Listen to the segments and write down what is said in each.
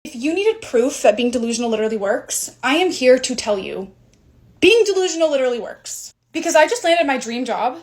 If you needed proof that being delusional literally works, I am here to tell you, being delusional literally works. Because I just landed my dream job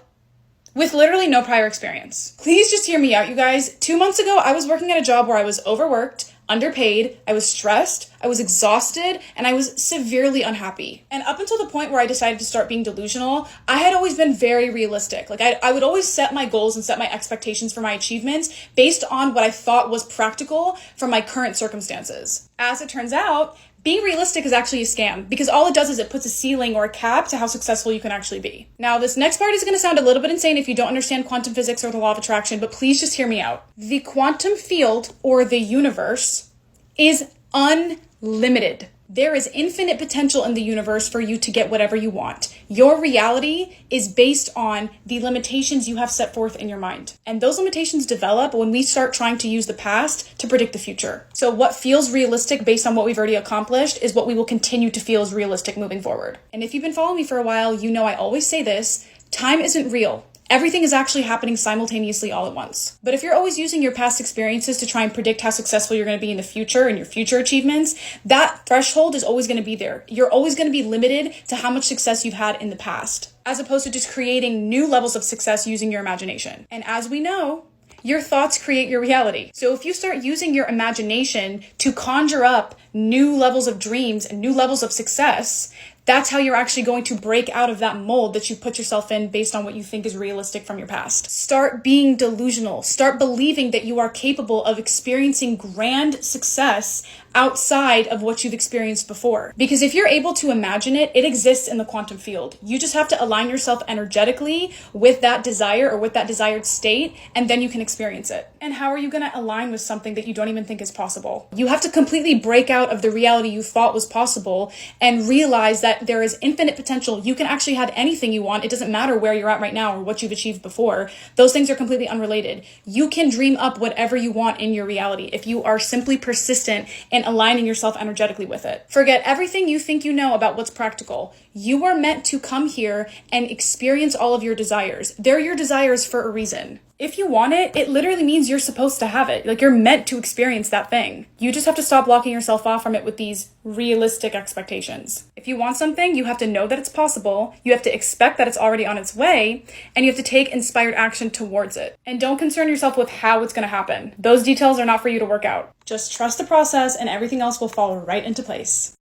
with literally no prior experience. Please just hear me out, you guys. 2 months ago, I was working at a job where I was overworked, underpaid, I was stressed, I was exhausted, and I was severely unhappy. And up until the point where I decided to start being delusional, I had always been very realistic. Like I would always set my goals and set my expectations for my achievements based on what I thought was practical from my current circumstances. As it turns out, being realistic is actually a scam because all it does is it puts a ceiling or a cap to how successful you can actually be. Now, this next part is going to sound a little bit insane if you don't understand quantum physics or the law of attraction, but please just hear me out. The quantum field or the universe is unlimited. There is infinite potential in the universe for you to get whatever you want. Your reality is based on the limitations you have set forth in your mind. And those limitations develop when we start trying to use the past to predict the future. So what feels realistic based on what we've already accomplished is what we will continue to feel as realistic moving forward. And if you've been following me for a while, you know I always say this, time isn't real. Everything is actually happening simultaneously all at once. But if you're always using your past experiences to try and predict how successful you're going to be in the future and your future achievements, that threshold is always going to be there. You're always going to be limited to how much success you've had in the past, as opposed to just creating new levels of success using your imagination. And as we know, your thoughts create your reality. So if you start using your imagination to conjure up new levels of dreams and new levels of success, that's how you're actually going to break out of that mold that you put yourself in based on what you think is realistic from your past. Start being delusional. Start believing that you are capable of experiencing grand success outside of what you've experienced before. Because if you're able to imagine it, it exists in the quantum field. You just have to align yourself energetically with that desire or with that desired state, and then you can experience it. And how are you going to align with something that you don't even think is possible? You have to completely break out of the reality you thought was possible and realize that there is infinite potential. You can actually have anything you want. It doesn't matter where you're at right now or what you've achieved before. Those things are completely unrelated. You can dream up whatever you want in your reality if you are simply persistent in aligning yourself energetically with it. Forget everything you think you know about what's practical. You are meant to come here and experience all of your desires. They're your desires for a reason. If you want it, it literally means you're supposed to have it. Like, you're meant to experience that thing. You just have to stop blocking yourself off from it with these realistic expectations. If you want something, you have to know that it's possible, you have to expect that it's already on its way, and you have to take inspired action towards it. And don't concern yourself with how it's going to happen. Those details are not for you to work out. Just trust the process and everything else will fall right into place.